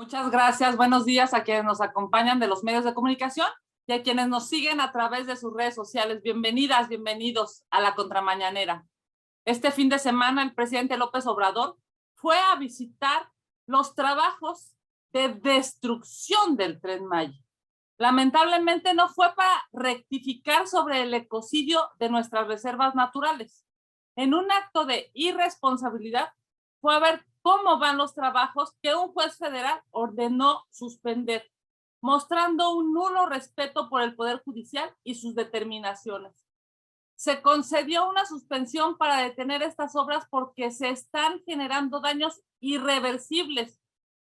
Muchas gracias. Buenos días a quienes nos acompañan de los medios de comunicación y a quienes nos siguen a través de sus redes sociales. Bienvenidas, bienvenidos a la Contramañanera. Este fin de semana el presidente López Obrador fue a visitar los trabajos de destrucción del Tren Maya. Lamentablemente no fue para rectificar sobre el ecocidio de nuestras reservas naturales. En un acto de irresponsabilidad fue a ver cómo van los trabajos que un juez federal ordenó suspender, mostrando un nulo respeto por el Poder Judicial y sus determinaciones. Se concedió una suspensión para detener estas obras porque se están generando daños irreversibles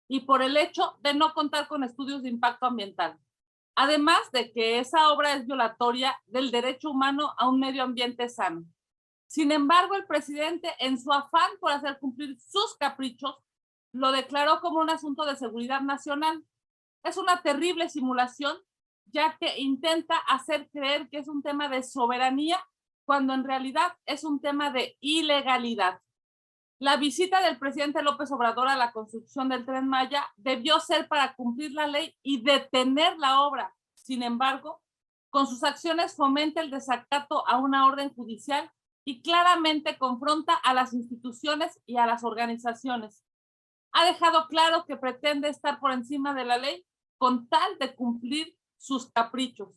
y por el hecho de no contar con estudios de impacto ambiental. Además de que esa obra es violatoria del derecho humano a un medio ambiente sano. Sin embargo, el presidente, en su afán por hacer cumplir sus caprichos, lo declaró como un asunto de seguridad nacional. Es una terrible simulación, ya que intenta hacer creer que es un tema de soberanía, cuando en realidad es un tema de ilegalidad. La visita del presidente López Obrador a la construcción del Tren Maya debió ser para cumplir la ley y detener la obra. Sin embargo, con sus acciones fomenta el desacato a una orden judicial y claramente confronta a las instituciones y a las organizaciones. Ha dejado claro que pretende estar por encima de la ley con tal de cumplir sus caprichos.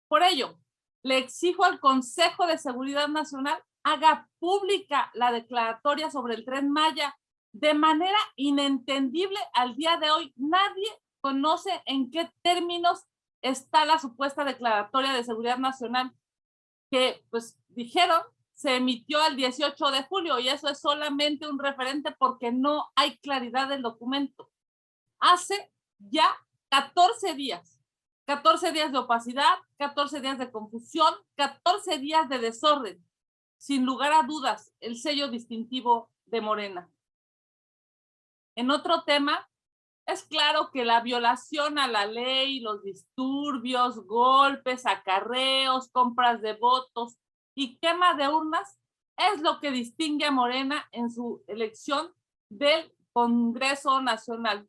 Por ello, le exijo al Consejo de Seguridad Nacional haga pública la declaratoria sobre el Tren Maya. De manera inentendible, al día de hoy nadie conoce en qué términos está la supuesta declaratoria de seguridad nacional que, pues, dijeron se emitió el 18 de julio y eso es solamente un referente porque no hay claridad del documento. Hace ya 14 días de opacidad, 14 días de confusión, 14 días de desorden. Sin lugar a dudas, el sello distintivo de Morena. En otro tema, es claro que la violación a la ley, los disturbios, golpes, acarreos, compras de votos y quema de urnas es lo que distingue a Morena en su elección del Congreso Nacional.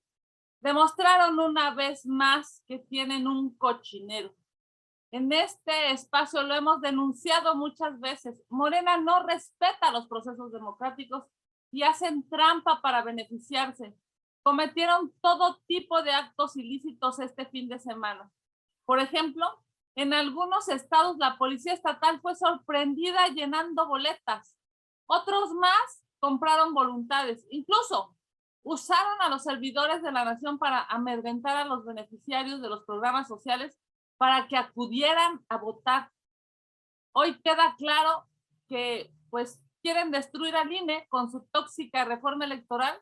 Demostraron una vez más que tienen un cochinero. En este espacio lo hemos denunciado muchas veces. Morena no respeta los procesos democráticos y hacen trampa para beneficiarse. Cometieron todo tipo de actos ilícitos este fin de semana. Por ejemplo, en algunos estados la policía estatal fue sorprendida llenando boletas. Otros más compraron voluntades. Incluso usaron a los servidores de la nación para amedrentar a los beneficiarios de los programas sociales para que acudieran a votar. Hoy queda claro que pues quieren destruir al INE con su tóxica reforma electoral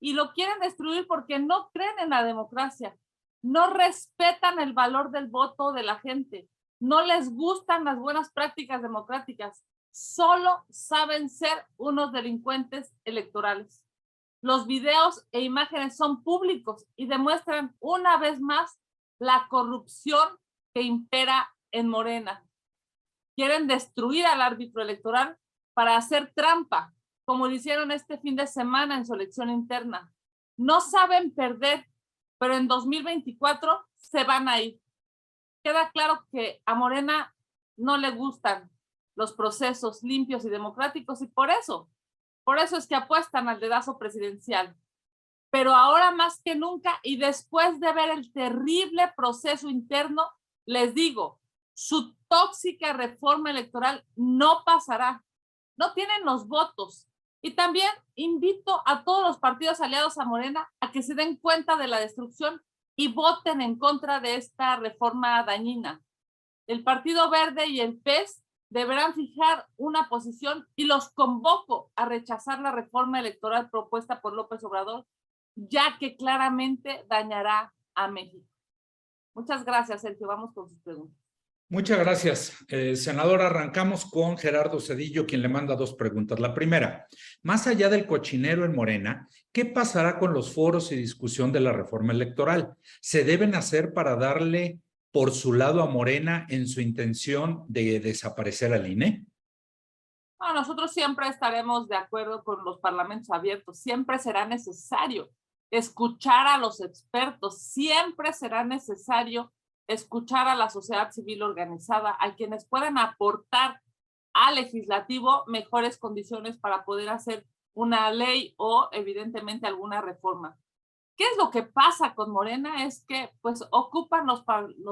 y lo quieren destruir porque no creen en la democracia, no respetan el valor del voto de la gente, no les gustan las buenas prácticas democráticas, solo saben ser unos delincuentes electorales. Los videos e imágenes son públicos y demuestran una vez más la corrupción que impera en Morena. Quieren destruir al árbitro electoral para hacer trampa, como lo hicieron este fin de semana en su elección interna. No saben perder, pero en 2024 se van a ir. Queda claro que a Morena no le gustan los procesos limpios y democráticos y por eso es que apuestan al dedazo presidencial. Pero ahora más que nunca y después de ver el terrible proceso interno, les digo, su tóxica reforma electoral no pasará. No tienen los votos. Y también invito a todos los partidos aliados a Morena a que se den cuenta de la destrucción y voten en contra de esta reforma dañina. El Partido Verde y el PES deberán fijar una posición y los convoco a rechazar la reforma electoral propuesta por López Obrador, ya que claramente dañará a México. Muchas gracias, Sergio. Vamos con sus preguntas. Muchas gracias, senador. Arrancamos con Gerardo Zedillo, quien le manda dos preguntas. La primera, más allá del cochinero en Morena, ¿qué pasará con los foros y discusión de la reforma electoral? ¿Se deben hacer para darle por su lado a Morena en su intención de desaparecer al INE? No, nosotros siempre estaremos de acuerdo con los parlamentos abiertos. Siempre será necesario escuchar a los expertos. Siempre será necesario escuchar a la sociedad civil organizada, a quienes pueden aportar al legislativo mejores condiciones para poder hacer una ley o evidentemente alguna reforma. ¿Qué es lo que pasa con Morena? Es que pues ocupan los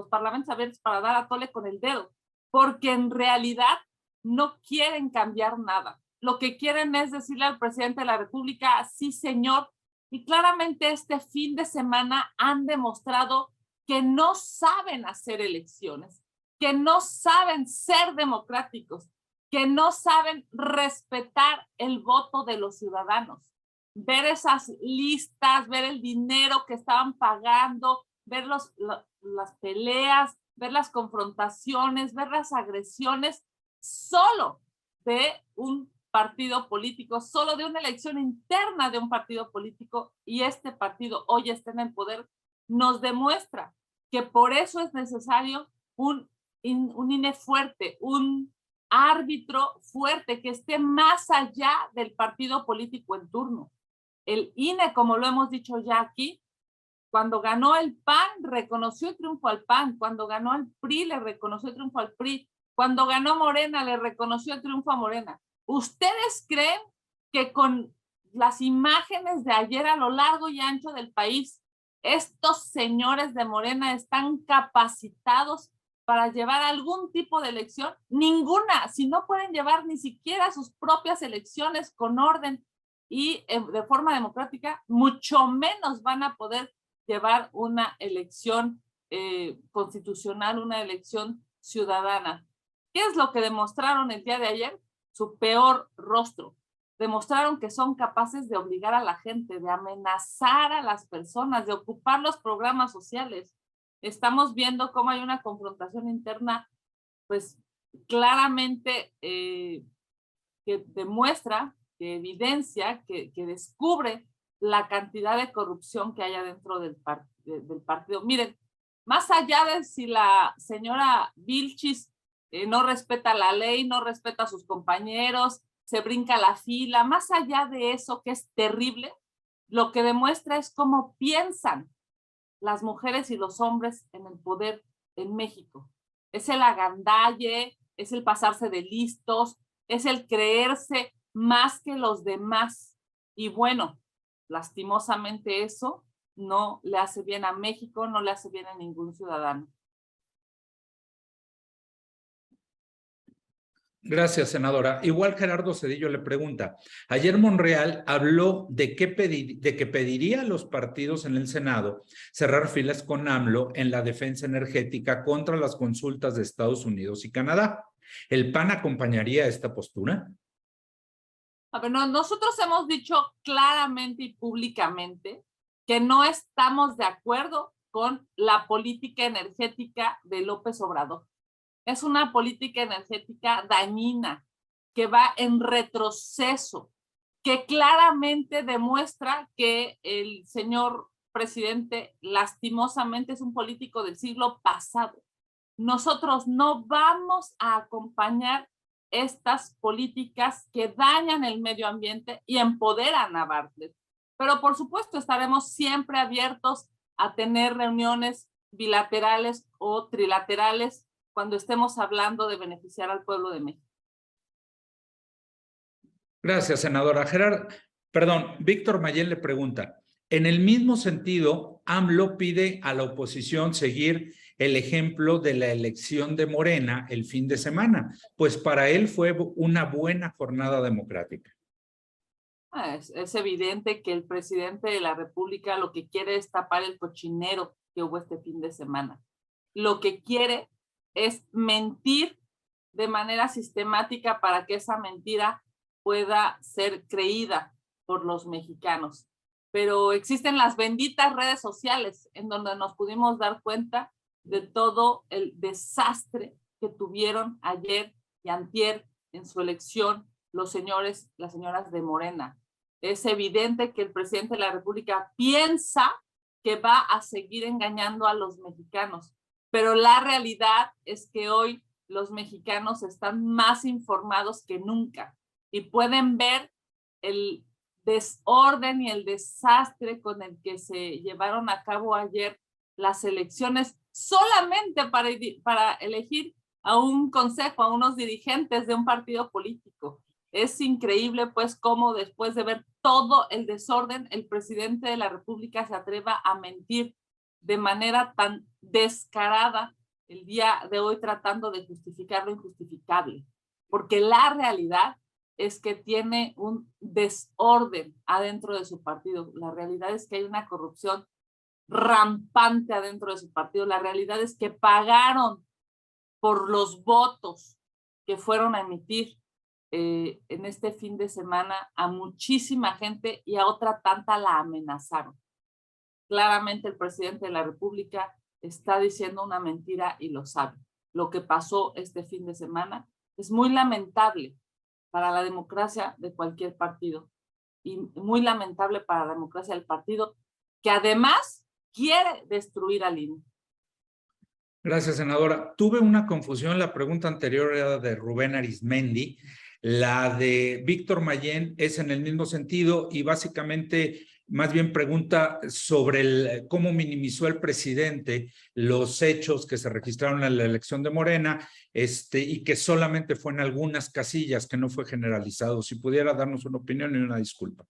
parlamentos abiertos para dar a tole con el dedo, porque en realidad no quieren cambiar nada. Lo que quieren es decirle al presidente de la República, sí señor, y claramente este fin de semana han demostrado que no saben hacer elecciones, que no saben ser democráticos, que no saben respetar el voto de los ciudadanos. Ver esas listas, ver el dinero que estaban pagando, ver las peleas, ver las confrontaciones, ver las agresiones solo de un partido político, solo de una elección interna de un partido político, y este partido hoy está en el poder, nos demuestra que por eso es necesario un INE fuerte, un árbitro fuerte que esté más allá del partido político en turno. El INE, como lo hemos dicho ya aquí, cuando ganó el PAN, reconoció el triunfo al PAN. Cuando ganó el PRI, le reconoció el triunfo al PRI. Cuando ganó Morena, le reconoció el triunfo a Morena. ¿Ustedes creen que con las imágenes de ayer a lo largo y ancho del país, estos señores de Morena están capacitados para llevar algún tipo de elección? Ninguna. Si no pueden llevar ni siquiera sus propias elecciones con orden y de forma democrática, mucho menos van a poder llevar una elección constitucional, una elección ciudadana. ¿Qué es lo que demostraron el día de ayer? Su peor rostro. Demostraron que son capaces de obligar a la gente, de amenazar a las personas, de ocupar los programas sociales. Estamos viendo cómo hay una confrontación interna, pues claramente que demuestra, que evidencia, que descubre la cantidad de corrupción que hay adentro del partido. Miren, más allá de si la señora Vilchis no respeta la ley, no respeta a sus compañeros, se brinca la fila, más allá de eso que es terrible, lo que demuestra es cómo piensan las mujeres y los hombres en el poder en México. Es el agandalle, es el pasarse de listos, es el creerse más que los demás. Y bueno, lastimosamente eso no le hace bien a México, no le hace bien a ningún ciudadano. Gracias, senadora. Igual Gerardo Zedillo le pregunta, ayer Monreal habló de que pediría a los partidos en el Senado cerrar filas con AMLO en la defensa energética contra las consultas de Estados Unidos y Canadá. ¿El PAN acompañaría esta postura? A ver, nosotros hemos dicho claramente y públicamente que no estamos de acuerdo con la política energética de López Obrador. Es una política energética dañina, que va en retroceso, que claramente demuestra que el señor presidente lastimosamente es un político del siglo pasado. Nosotros no vamos a acompañar estas políticas que dañan el medio ambiente y empoderan a Bartlett. Pero por supuesto estaremos siempre abiertos a tener reuniones bilaterales o trilaterales cuando estemos hablando de beneficiar al pueblo de México. Gracias, senadora. Víctor Mayén le pregunta, en el mismo sentido, AMLO pide a la oposición seguir el ejemplo de la elección de Morena el fin de semana, pues para él fue una buena jornada democrática. Es evidente que el presidente de la República lo que quiere es tapar el cochinero que hubo este fin de semana. Lo que quiere es mentir de manera sistemática para que esa mentira pueda ser creída por los mexicanos. Pero existen las benditas redes sociales en donde nos pudimos dar cuenta de todo el desastre que tuvieron ayer y antier en su elección los señores, las señoras de Morena. Es evidente que el presidente de la República piensa que va a seguir engañando a los mexicanos, pero la realidad es que hoy los mexicanos están más informados que nunca y pueden ver el desorden y el desastre con el que se llevaron a cabo ayer las elecciones solamente para elegir a un consejo, a unos dirigentes de un partido político. Es increíble, pues, cómo después de ver todo el desorden, el presidente de la República se atreva a mentir de manera tan descarada el día de hoy, tratando de justificar lo injustificable. Porque la realidad es que tiene un desorden adentro de su partido. La realidad es que hay una corrupción rampante adentro de su partido. La realidad es que pagaron por los votos que fueron a emitir en este fin de semana a muchísima gente, y a otra tanta la amenazaron. Claramente el presidente de la República está diciendo una mentira y lo sabe. Lo que pasó este fin de semana es muy lamentable para la democracia de cualquier partido, y muy lamentable para la democracia del partido que además quiere destruir al INE. Gracias, senadora. Tuve una confusión. La pregunta anterior era de Rubén Arizmendi. La de Víctor Mayén es en el mismo sentido y básicamente más bien pregunta sobre cómo minimizó el presidente los hechos que se registraron en la elección de Morena, y que solamente fue en algunas casillas, que no fue generalizado. Si pudiera darnos una opinión y una disculpa.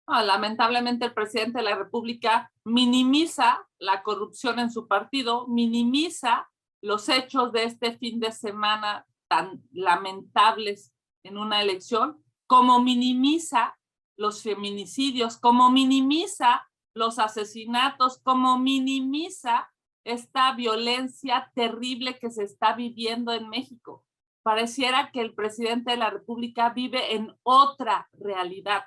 Lamentablemente el presidente de la República minimiza la corrupción en su partido, minimiza los hechos de este fin de semana tan lamentables en una elección, como minimiza los feminicidios, como minimiza los asesinatos, como minimiza esta violencia terrible que se está viviendo en México. Pareciera que el presidente de la República vive en otra realidad.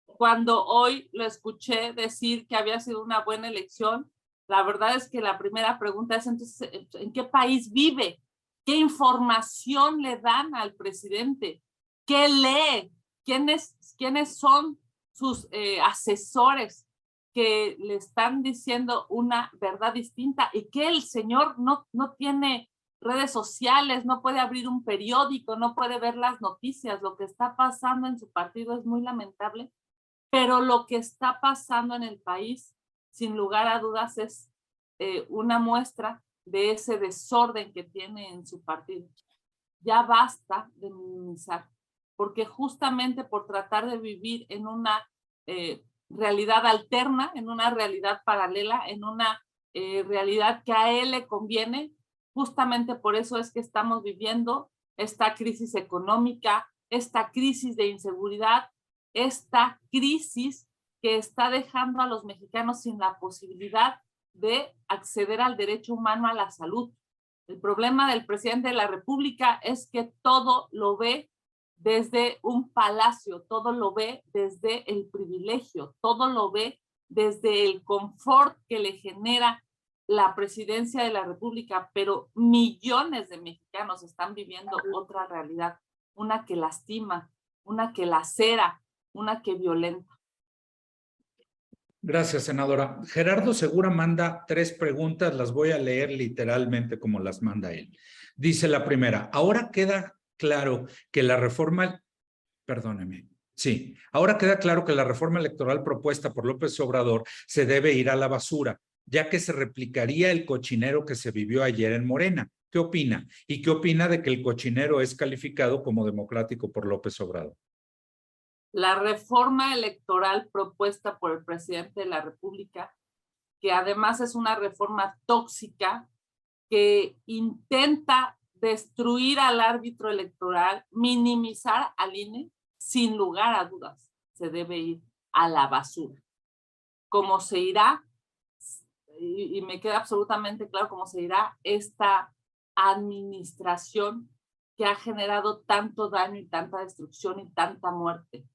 Cuando hoy lo escuché decir que había sido una buena elección, la verdad es que la primera pregunta es, entonces, ¿en qué país vive? ¿Qué información le dan al presidente? ¿Qué lee? ¿Quiénes son sus asesores que le están diciendo una verdad distinta? Y que el señor no tiene redes sociales, no puede abrir un periódico, no puede ver las noticias. Lo que está pasando en su partido es muy lamentable. Pero lo que está pasando en el país, sin lugar a dudas, es una muestra de ese desorden que tiene en su partido. Ya basta de minimizar, porque justamente por tratar de vivir en una realidad alterna, en una realidad paralela, en una realidad que a él le conviene, justamente por eso es que estamos viviendo esta crisis económica, esta crisis de inseguridad, esta crisis que está dejando a los mexicanos sin la posibilidad de acceder al derecho humano a la salud. El problema del presidente de la República es que todo lo ve desde un palacio, todo lo ve desde el privilegio, todo lo ve desde el confort que le genera la presidencia de la República, pero millones de mexicanos están viviendo otra realidad, una que lastima, una que lacera, una que violenta. Gracias, senadora. Gerardo Segura manda 3 preguntas, las voy a leer literalmente como las manda él. Dice la primera: ahora queda claro que la reforma, ahora queda claro que la reforma electoral propuesta por López Obrador se debe ir a la basura, ya que se replicaría el cochinero que se vivió ayer en Morena. ¿Qué opina? ¿Y qué opina de que el cochinero es calificado como democrático por López Obrador? La reforma electoral propuesta por el presidente de la República, que además es una reforma tóxica que intenta destruir al árbitro electoral, minimizar al INE, sin lugar a dudas, se debe ir a la basura. Cómo se irá, y me queda absolutamente claro cómo se irá esta administración que ha generado tanto daño y tanta destrucción y tanta muerte.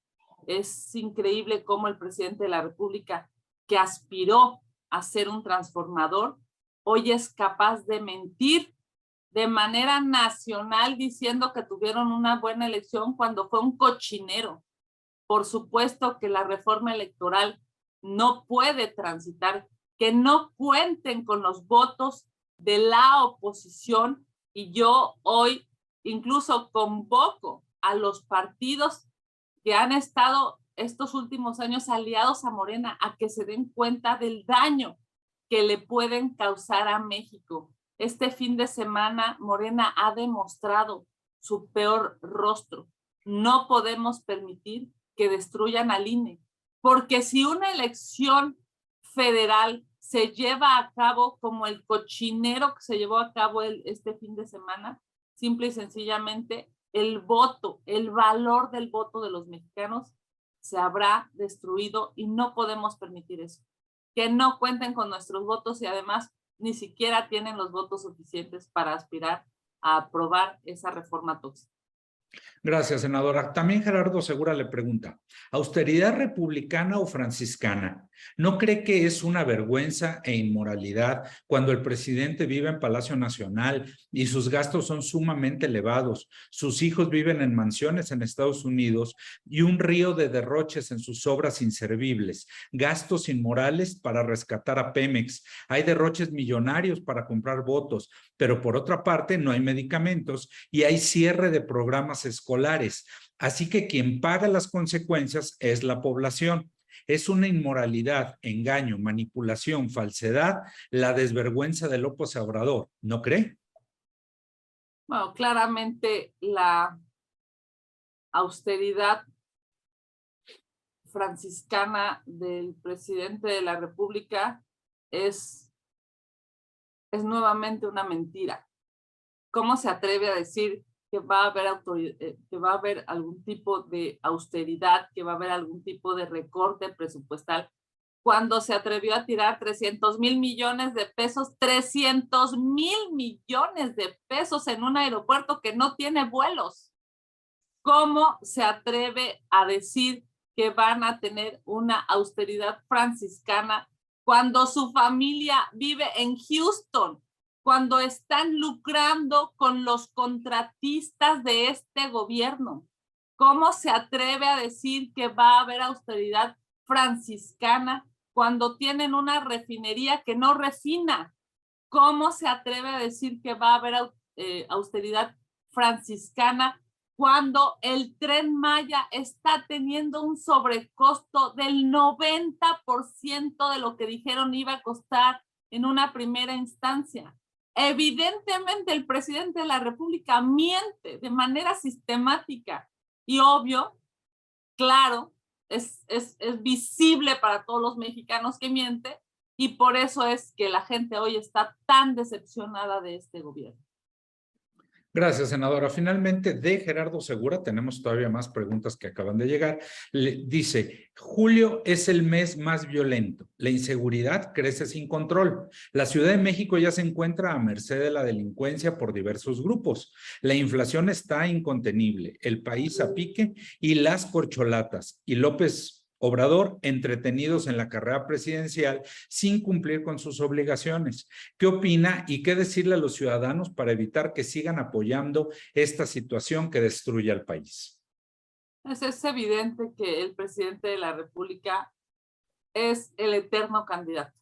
Es increíble cómo el presidente de la República, que aspiró a ser un transformador, hoy es capaz de mentir de manera nacional diciendo que tuvieron una buena elección cuando fue un cochinero. Por supuesto que la reforma electoral no puede transitar, que no cuenten con los votos de la oposición, y yo hoy incluso convoco a los partidos que han estado estos últimos años aliados a Morena a que se den cuenta del daño que le pueden causar a México. Este fin de semana Morena ha demostrado su peor rostro. No podemos permitir que destruyan al INE, porque si una elección federal se lleva a cabo como el cochinero que se llevó a cabo este fin de semana, simple y sencillamente el voto, el valor del voto de los mexicanos se habrá destruido y no podemos permitir eso. Que no cuenten con nuestros votos y además ni siquiera tienen los votos suficientes para aspirar a aprobar esa reforma tóxica. Gracias, senadora. También Gerardo Segura le pregunta, ¿austeridad republicana o franciscana? ¿No cree que es una vergüenza e inmoralidad cuando el presidente vive en Palacio Nacional y sus gastos son sumamente elevados? Sus hijos viven en mansiones en Estados Unidos y un río de derroches en sus obras inservibles, gastos inmorales para rescatar a Pemex. Hay derroches millonarios para comprar votos, pero por otra parte no hay medicamentos y hay cierre de programas escolares. Así que quien paga las consecuencias es la población. Es una inmoralidad, engaño, manipulación, falsedad, la desvergüenza de López Obrador, ¿no cree? Bueno, claramente la austeridad franciscana del presidente de la República es nuevamente una mentira. ¿Cómo se atreve a decir que va a haber algún tipo de austeridad, que va a haber algún tipo de recorte presupuestal, cuando se atrevió a tirar 300,000 millones de pesos, 300,000 millones de pesos en un aeropuerto que no tiene vuelos? ¿Cómo se atreve a decir que van a tener una austeridad franciscana cuando su familia vive en Houston, cuando están lucrando con los contratistas de este gobierno? ¿Cómo se atreve a decir que va a haber austeridad franciscana cuando tienen una refinería que no refina? ¿Cómo se atreve a decir que va a haber austeridad franciscana cuando el Tren Maya está teniendo un sobrecosto del 90% de lo que dijeron iba a costar en una primera instancia? Evidentemente el presidente de la República miente de manera sistemática y obvio, claro, es visible para todos los mexicanos que miente, y por eso es que la gente hoy está tan decepcionada de este gobierno. Gracias, senadora. Finalmente, de Gerardo Segura, tenemos todavía más preguntas que acaban de llegar. Dice, julio es el mes más violento. La inseguridad crece sin control. La Ciudad de México ya se encuentra a merced de la delincuencia por diversos grupos. La inflación está incontenible, el país a pique y las corcholatas. Y López Obrador entretenidos en la carrera presidencial sin cumplir con sus obligaciones. ¿Qué opina y qué decirle a los ciudadanos para evitar que sigan apoyando esta situación que destruye al país? Es evidente que el presidente de la República es el eterno candidato.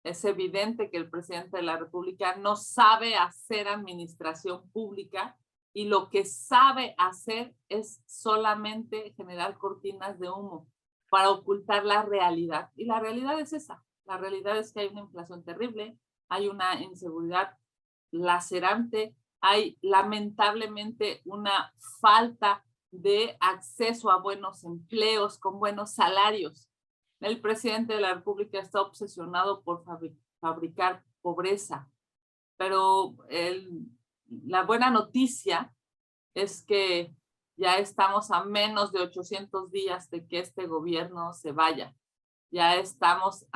Es evidente que el presidente de la República no sabe hacer administración pública y lo que sabe hacer es solamente generar cortinas de humo para ocultar la realidad. Y la realidad es esa. La realidad es que hay una inflación terrible, hay una inseguridad lacerante, hay lamentablemente una falta de acceso a buenos empleos con buenos salarios. El presidente de la República está obsesionado por fabricar pobreza, pero la buena noticia es que ya estamos a menos de 800 días de que este gobierno se vaya. Ya estamos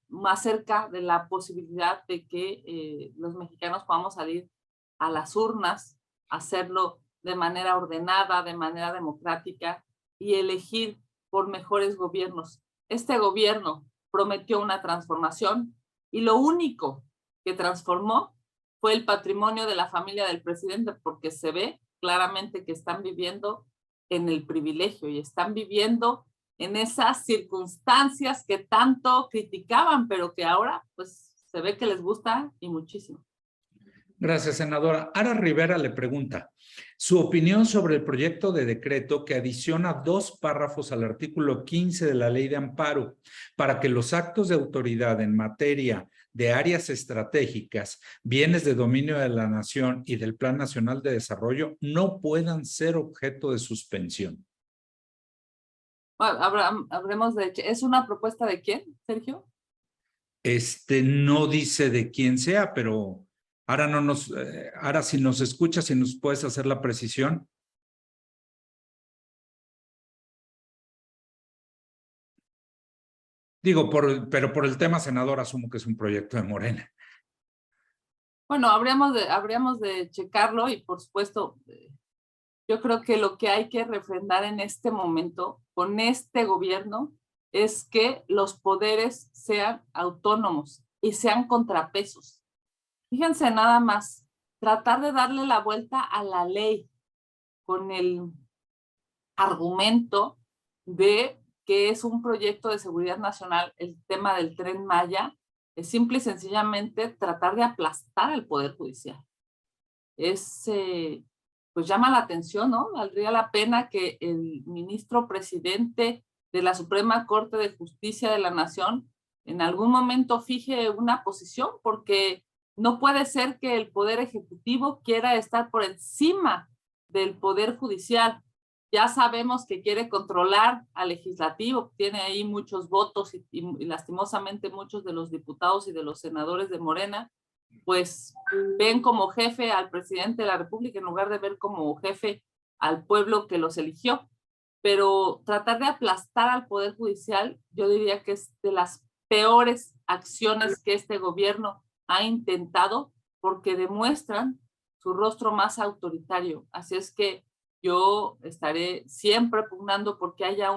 más cerca de la posibilidad de que los mexicanos podamos salir a las urnas, hacerlo de manera ordenada, de manera democrática y elegir por mejores gobiernos. Este gobierno prometió una transformación y lo único que transformó fue el patrimonio de la familia del presidente, porque se ve claramente que están viviendo en el privilegio y están viviendo en esas circunstancias que tanto criticaban, pero que ahora pues se ve que les gusta y muchísimo. Gracias, senadora. Ara Rivera le pregunta su opinión sobre el proyecto de decreto que adiciona 2 párrafos al artículo 15 de la Ley de Amparo para que los actos de autoridad en materia de áreas estratégicas, bienes de dominio de la nación y del Plan Nacional de Desarrollo no puedan ser objeto de suspensión. Bueno, habremos de... ¿Es una propuesta de quién, Sergio? No dice de quién sea, pero ahora no nos, ahora si nos escuchas, si nos puedes hacer la precisión. Digo, pero por el tema, senador, asumo que es un proyecto de Morena. Bueno, habríamos de checarlo y por supuesto, yo creo que lo que hay que refrendar en este momento con este gobierno es que los poderes sean autónomos y sean contrapesos. Fíjense nada más, tratar de darle la vuelta a la ley con el argumento de que es un proyecto de seguridad nacional, el tema del Tren Maya, es simple y sencillamente tratar de aplastar al Poder Judicial. Pues llama la atención, ¿no? Valdría la pena que el ministro presidente de la Suprema Corte de Justicia de la Nación en algún momento fije una posición, porque no puede ser que el Poder Ejecutivo quiera estar por encima del Poder Judicial. Ya sabemos que quiere controlar al legislativo, tiene ahí muchos votos y lastimosamente muchos de los diputados y de los senadores de Morena, pues ven como jefe al presidente de la República en lugar de ver como jefe al pueblo que los eligió. Pero tratar de aplastar al Poder Judicial, yo diría que es de las peores acciones que este gobierno ha intentado, porque demuestran su rostro más autoritario. Así es que yo estaré siempre pugnando porque haya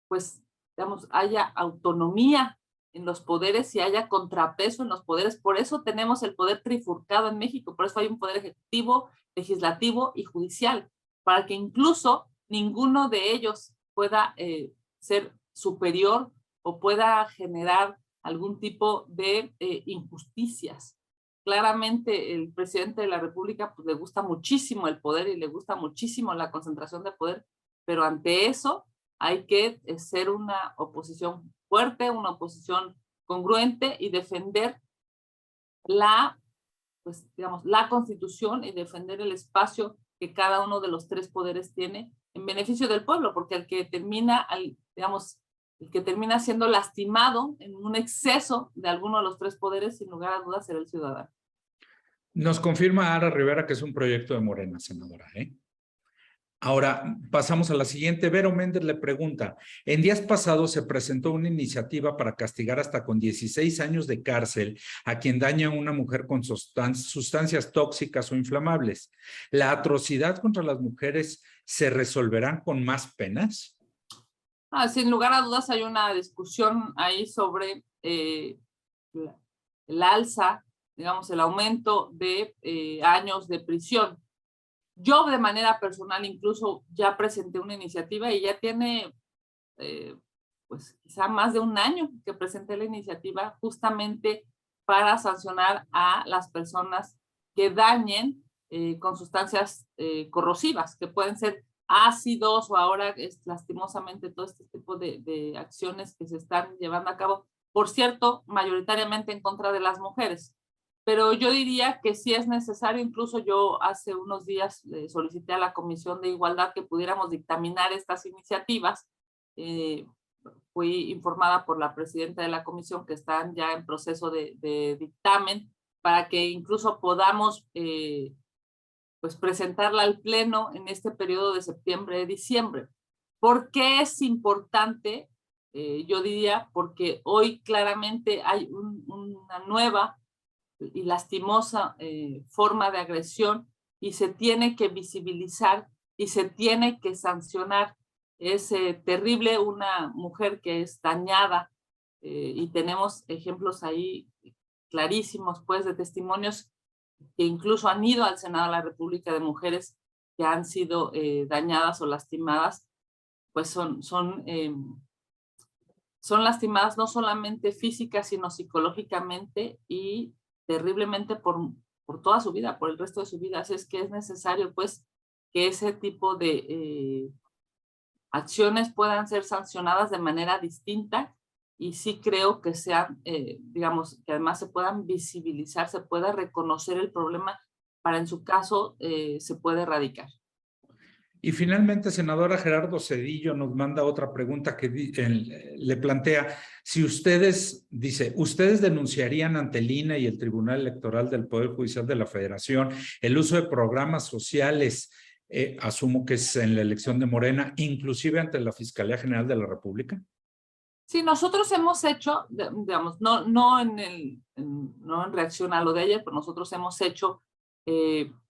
pues, digamos, haya autonomía en los poderes y haya contrapeso en los poderes. Por eso tenemos el poder trifurcado en México, por eso hay un poder ejecutivo, legislativo y judicial, para que incluso ninguno de ellos pueda ser superior o pueda generar algún tipo de injusticias. Claramente el presidente de la República pues, le gusta muchísimo el poder y le gusta muchísimo la concentración de poder, pero ante eso hay que ser una oposición fuerte, una oposición congruente y defender pues, digamos, la Constitución y defender el espacio que cada uno de los 3 poderes tiene en beneficio del pueblo, porque el que termina siendo lastimado en un exceso de alguno de los 3 poderes, sin lugar a dudas, será el ciudadano. Nos confirma Ara Rivera que es un proyecto de Morena, senadora, ¿eh? Ahora, pasamos a la siguiente. Vero Méndez le pregunta, en días pasados se presentó una iniciativa para castigar hasta con 16 años de cárcel a quien daña a una mujer con sustancias tóxicas o inflamables. ¿La atrocidad contra las mujeres se resolverán con más penas? Sin lugar a dudas hay una discusión ahí sobre el alza, digamos, el aumento de años de prisión. Yo de manera personal incluso ya presenté una iniciativa y ya tiene pues quizá más de un año que presenté la iniciativa justamente para sancionar a las personas que dañen con sustancias corrosivas, que pueden ser ácidos o ahora lastimosamente todo este tipo de acciones que se están llevando a cabo, por cierto, mayoritariamente en contra de las mujeres. Pero yo diría que sí es necesario, incluso yo hace unos días solicité a la Comisión de Igualdad que pudiéramos dictaminar estas iniciativas. Fui informada por la presidenta de la comisión que están ya en proceso de dictamen para que incluso podamos pues presentarla al pleno en este periodo de septiembre-diciembre. ¿Por qué es importante? Yo diría porque hoy claramente hay una nueva y lastimosa forma de agresión y se tiene que visibilizar y se tiene que sancionar. Es terrible una mujer que es dañada y tenemos ejemplos ahí clarísimos pues de testimonios que incluso han ido al Senado de la República de mujeres que han sido dañadas o lastimadas, pues son lastimadas no solamente física, sino psicológicamente y terriblemente por por toda su vida, por el resto de su vida. Así es que es necesario, pues, que ese tipo de acciones puedan ser sancionadas de manera distinta, y sí creo que sean, digamos, que además se puedan visibilizar, se pueda reconocer el problema para, en su caso, se puede erradicar. Y finalmente, senadora Gerardo Zedillo nos manda otra pregunta que le plantea, si ustedes, dice, ¿ustedes denunciarían ante el INE y el Tribunal Electoral del Poder Judicial de la Federación el uso de programas sociales, asumo que es en la elección de Morena, inclusive ante la Fiscalía General de la República? Sí, nosotros hemos hecho, digamos, no en reacción a lo de ayer, pero nosotros hemos hecho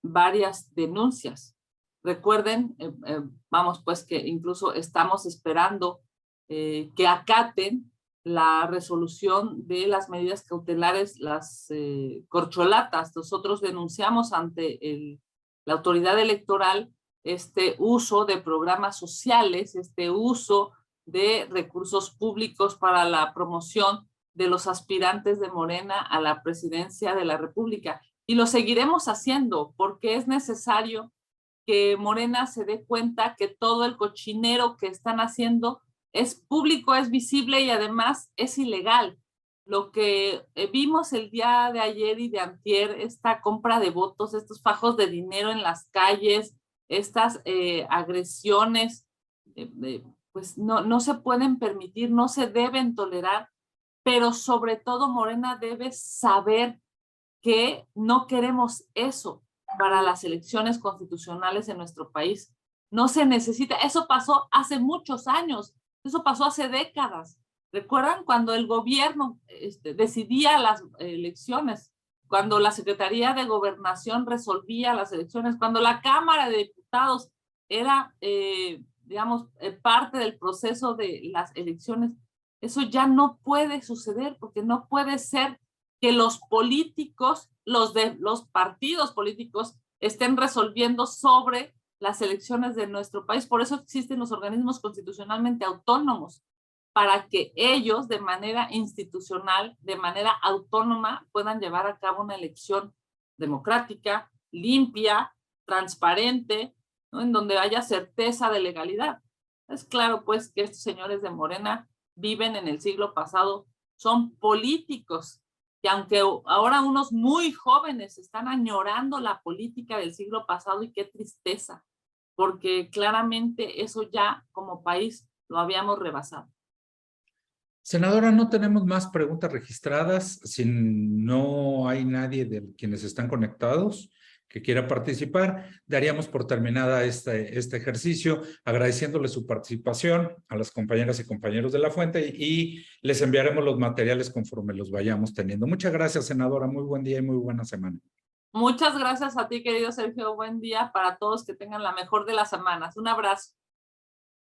varias denuncias. Recuerden, vamos, pues que incluso estamos esperando que acaten la resolución de las medidas cautelares, las corcholatas. Nosotros denunciamos ante la autoridad electoral este uso de programas sociales, este uso de recursos públicos para la promoción de los aspirantes de Morena a la presidencia de la República. Y lo seguiremos haciendo porque es necesario que Morena se dé cuenta que todo el cochinero que están haciendo es público, es visible y además es ilegal. Lo que vimos el día de ayer y de antier, esta compra de votos, estos fajos de dinero en las calles, estas agresiones, pues no se pueden permitir, no se deben tolerar, pero sobre todo Morena debe saber que no queremos eso para las elecciones constitucionales en nuestro país. No se necesita, eso pasó hace muchos años, eso pasó hace décadas. ¿Recuerdan cuando el gobierno decidía las elecciones? Cuando la Secretaría de Gobernación resolvía las elecciones, cuando la Cámara de Diputados era, digamos, parte del proceso de las elecciones. Eso ya no puede suceder, porque no puede ser que los políticos, los partidos políticos, estén resolviendo sobre las elecciones de nuestro país. Por eso existen los organismos constitucionalmente autónomos, para que ellos de manera institucional, de manera autónoma, puedan llevar a cabo una elección democrática, limpia, transparente, ¿no? En donde haya certeza de legalidad. Es claro, pues, que estos señores de Morena viven en el siglo pasado, son políticos, que aunque ahora unos muy jóvenes están añorando la política del siglo pasado, y qué tristeza, porque claramente eso ya como país lo habíamos rebasado. Senadora, no tenemos más preguntas registradas. Si no hay nadie de quienes están conectados que quiera participar, daríamos por terminada este ejercicio, agradeciéndole su participación a las compañeras y compañeros de la fuente, y les enviaremos los materiales conforme los vayamos teniendo. Muchas gracias, senadora. Muy buen día y muy buena semana. Muchas gracias a ti, querido Sergio. Buen día para todos, que tengan la mejor de las semanas. Un abrazo.